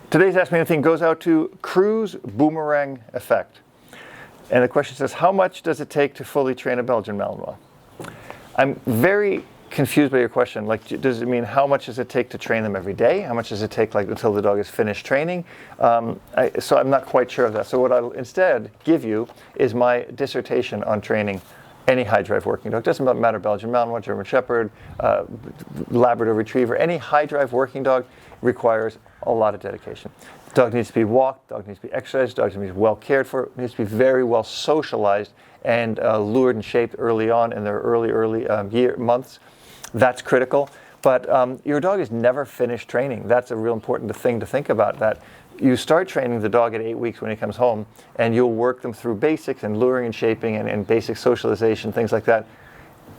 Today's Ask Me Anything goes out to Cruise Boomerang Effect. And the question says, how much does it take to fully train a Belgian Malinois? I'm very confused by your question. Like, does it mean how much does it take to train them every day? How much does it take until the dog is finished training? So I'm not quite sure of that. So what I'll instead give you is my dissertation on training any high drive working dog. It doesn't matter, Belgian Malinois, German Shepherd, Labrador Retriever. Any high drive working dog requires a lot of dedication. Dog needs to be walked, dog needs to be exercised, dog needs to be well cared for, needs to be very well socialized and lured and shaped early on in their early months. That's critical. But your dog is never finished training. That's a real important thing to think about. That you start training the dog at 8 weeks when he comes home, and you'll work them through basics and luring and shaping and basic socialization, things like that,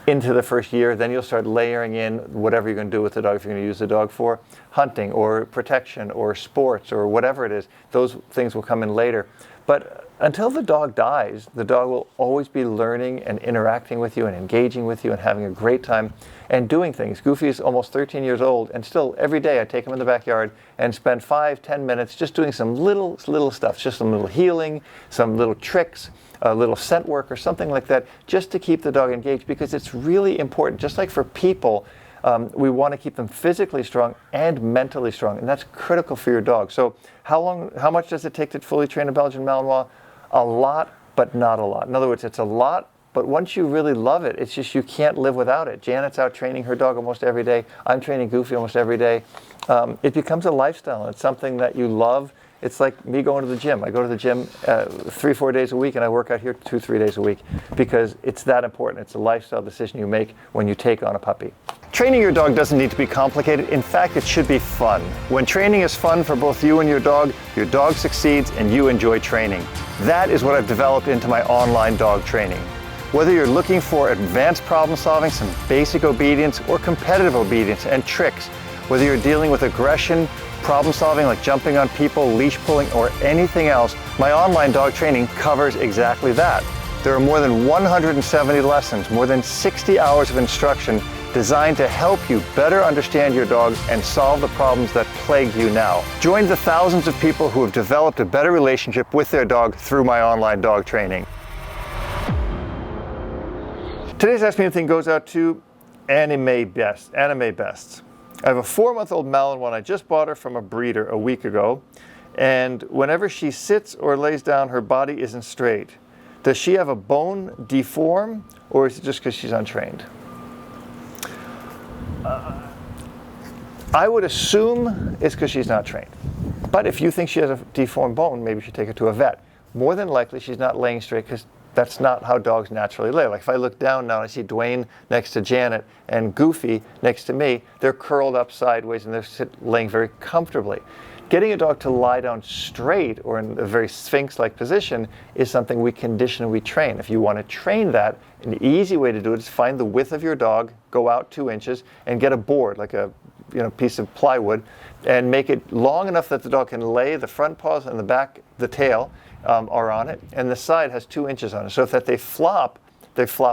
into the first year. Then you'll start layering in whatever you're going to do with the dog. If you're going to use the dog for hunting or protection or sports or whatever it is, those things will come in later. But until the dog dies, the dog will always be learning and interacting with you and engaging with you and having a great time and doing things. Goofy is almost 13 years old, and still every day I take him in the backyard and spend 5-10 minutes just doing some little stuff, just some little heeling, some little tricks, a little scent work or something like that, just to keep the dog engaged, because it's really important. Just like for people, we want to keep them physically strong and mentally strong, and that's critical for your dog. So how much does it take to fully train a Belgian Malinois? A lot, but not a lot. In other words, it's a lot, but once you really love it, it's just you can't live without it. Janet's out training her dog almost every day. I'm training Goofy almost every day. It becomes a lifestyle, and it's something that you love. It's like me going to the gym. I go to the gym 3-4 days a week, and I work out here 2-3 days a week because it's that important. It's a lifestyle decision you make when you take on a puppy. Training your dog doesn't need to be complicated. In fact, it should be fun. When training is fun for both you and your dog succeeds and you enjoy training. That is what I've developed into my online dog training. Whether you're looking for advanced problem solving, some basic obedience, or competitive obedience and tricks, whether you're dealing with aggression, problem solving like jumping on people, leash pulling, or anything else, my online dog training covers exactly that. There are more than 170 lessons, more than 60 hours of instruction designed to help you better understand your dog and solve the problems that plague you now. Join the thousands of people who have developed a better relationship with their dog through my online dog training. Today's Ask Me Anything goes out to Anime Bests. I have a 4-month-old Malinois, and I just bought her from a breeder a week ago. And whenever she sits or lays down, her body isn't straight. Does she have a bone deform, or is it just because she's untrained? I would assume it's because she's not trained. But if you think she has a deformed bone, maybe you should take her to a vet. More than likely, she's not laying straight because that's not how dogs naturally lay. Like if I look down now and I see Dwayne next to Janet and Goofy next to me, they're curled up sideways and they're laying very comfortably. Getting a dog to lie down straight or in a very sphinx-like position is something we condition and we train. If you want to train that, an easy way to do it is find the width of your dog, go out 2 inches, and get a board, like a piece of plywood, and make it long enough that the dog can lay the front paws and the back, the tail, are on it, and the side has 2 inches on it. So if they flop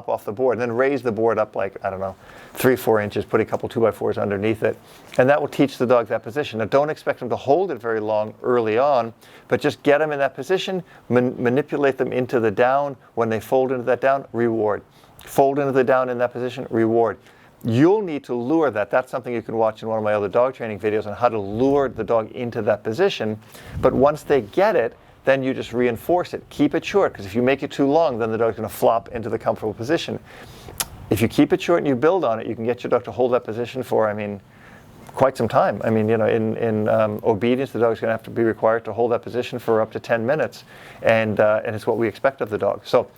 off the board, and then raise the board up like, 3-4 inches, put a couple 2x4s underneath it, and that will teach the dog that position. Now don't expect them to hold it very long early on, but just get them in that position, manipulate them into the down. When they fold into that down, reward. Fold into the down in that position, reward. You'll need to lure that. That's something you can watch in one of my other dog training videos on how to lure the dog into that position. But once they get it, then you just reinforce it. Keep it short, because if you make it too long, then the dog's going to flop into the comfortable position. If you keep it short and you build on it, you can get your dog to hold that position for, quite some time. In obedience, the dog's going to have to be required to hold that position for up to 10 minutes, and it's what we expect of the dog. So,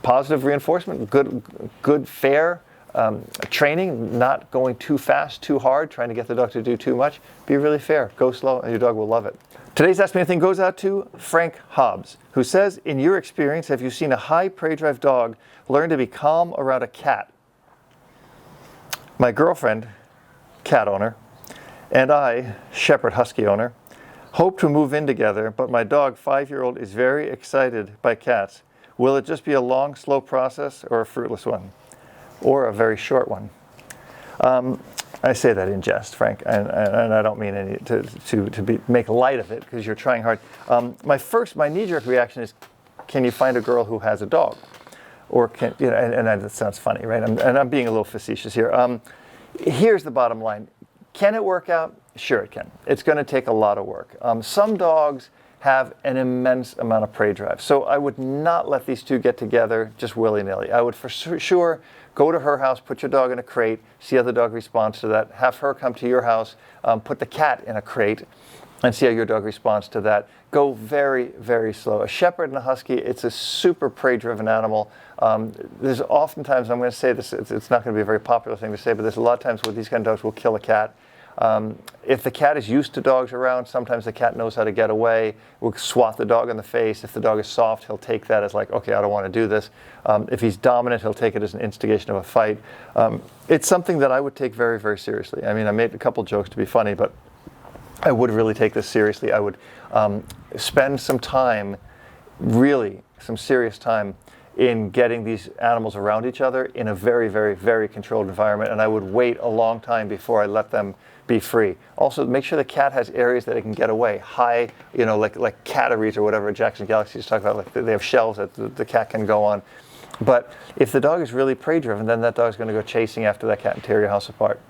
positive reinforcement, good, fair training, not going too fast, too hard, trying to get the dog to do too much. Be really fair. Go slow, and your dog will love it. Today's Ask Me Anything goes out to Frank Hobbs, who says, in your experience, have you seen a high prey drive dog learn to be calm around a cat? My girlfriend, cat owner, and I, shepherd husky owner, hope to move in together, but my dog, 5-year-old, is very excited by cats. Will it just be a long, slow process or a fruitless one? Or a very short one? I say that in jest, Frank, and I don't mean any make light of it because you're trying hard. My knee-jerk reaction is, can you find a girl who has a dog? Or can, you know, and that sounds funny, right? I'm being a little facetious here. Here's the bottom line. Can it work out? Sure it can. It's going to take a lot of work. Some dogs have an immense amount of prey drive. So I would not let these two get together just willy-nilly. I would for sure go to her house, put your dog in a crate, see how the dog responds to that, have her come to your house, put the cat in a crate, and see how your dog responds to that. Go very, very slow. A shepherd and a husky, it's a super prey-driven animal. There's oftentimes, I'm going to say this, it's not going to be a very popular thing to say, but there's a lot of times where these kind of dogs will kill a cat. If the cat is used to dogs around, sometimes the cat knows how to get away. We'll swat the dog in the face. If the dog is soft, he'll take that as like, okay, I don't want to do this. If he's dominant, he'll take it as an instigation of a fight. It's something that I would take very, very seriously. I mean, I made a couple jokes to be funny, but I would really take this seriously. I would spend some time, really some serious time, in getting these animals around each other in a very, very, very controlled environment, and I would wait a long time before I let them be free. Also, make sure the cat has areas that it can get away, high, you know, like catteries or whatever Jackson Galaxy is talking about, like they have shelves that the cat can go on. But if the dog is really prey-driven, then that dog's going to go chasing after that cat and tear your house apart.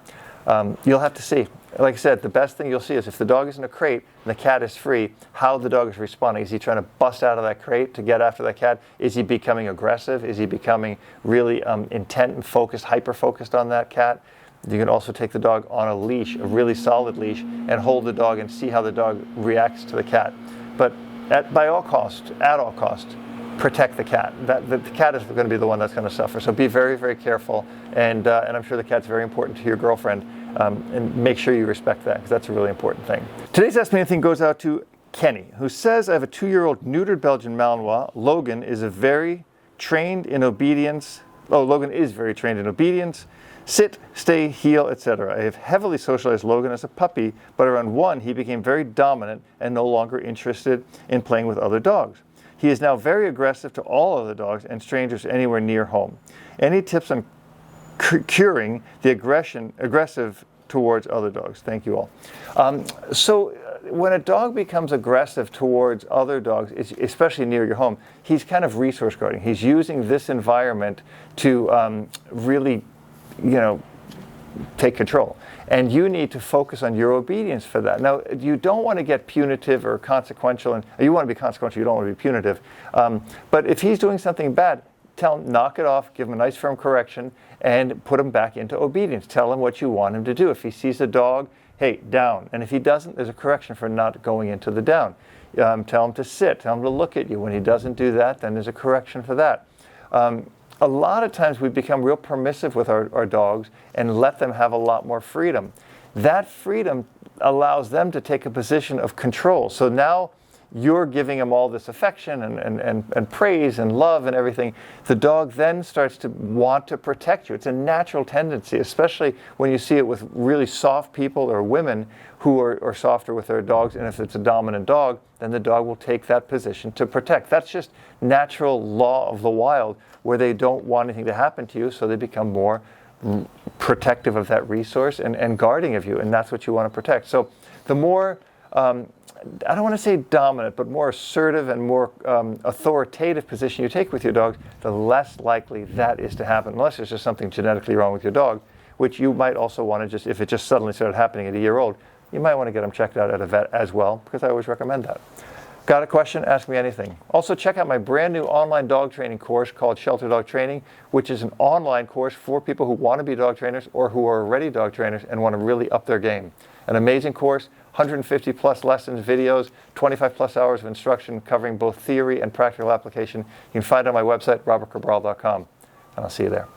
You'll have to see. Like I said, the best thing you'll see is if the dog is in a crate and the cat is free, how the dog is responding. Is he trying to bust out of that crate to get after that cat? Is he becoming aggressive? Is he becoming really intent and focused, hyper-focused on that cat? You can also take the dog on a leash, a really solid leash, and hold the dog and see how the dog reacts to the cat. But at all costs, protect the cat. The cat is going to be the one that's going to suffer. So be very, very careful. And I'm sure the cat's very important to your girlfriend. And make sure you respect that, because that's a really important thing. Today's Ask Me Anything goes out to Kenny, who says, I have a 2-year-old neutered Belgian Malinois. Logan is very trained in obedience. Logan is very trained in obedience. Sit, stay, heel, etc. I have heavily socialized Logan as a puppy, but around 1, he became very dominant and no longer interested in playing with other dogs. He is now very aggressive to all other dogs and strangers anywhere near home. Any tips on curing the aggressive towards other dogs? Thank you all. So when a dog becomes aggressive towards other dogs, especially near your home, he's kind of resource guarding. He's using this environment to really, take control. And you need to focus on your obedience for that. Now, you don't want to get punitive or consequential, and you want to be consequential, you don't want to be punitive. But if he's doing something bad, tell him, knock it off, give him a nice firm correction, and put him back into obedience. Tell him what you want him to do. If he sees a dog, hey, down. And if he doesn't, there's a correction for not going into the down. Tell him to sit. Tell him to look at you. When he doesn't do that, then there's a correction for that. A lot of times we become real permissive with our dogs and let them have a lot more freedom. That freedom allows them to take a position of control. So now you're giving them all this affection and praise and love and everything. The dog then starts to want to protect you. It's a natural tendency, especially when you see it with really soft people or women who are softer with their dogs. And if it's a dominant dog, then the dog will take that position to protect. That's just natural law of the wild, where they don't want anything to happen to you, so they become more protective of that resource and guarding of you, and that's what you want to protect. So the more I don't want to say dominant, but more assertive and more authoritative position you take with your dogs, the less likely that is to happen, unless there's just something genetically wrong with your dog, which you might also want to if it just suddenly started happening at a year old, you might want to get them checked out at a vet as well, because I always recommend that. Got a question? Ask me anything. Also, check out my brand new online dog training course called Shelter Dog Training, which is an online course for people who want to be dog trainers or who are already dog trainers and want to really up their game. An amazing course, 150 plus lessons, videos, 25 plus hours of instruction covering both theory and practical application. You can find it on my website, robertcabral.com, and I'll see you there.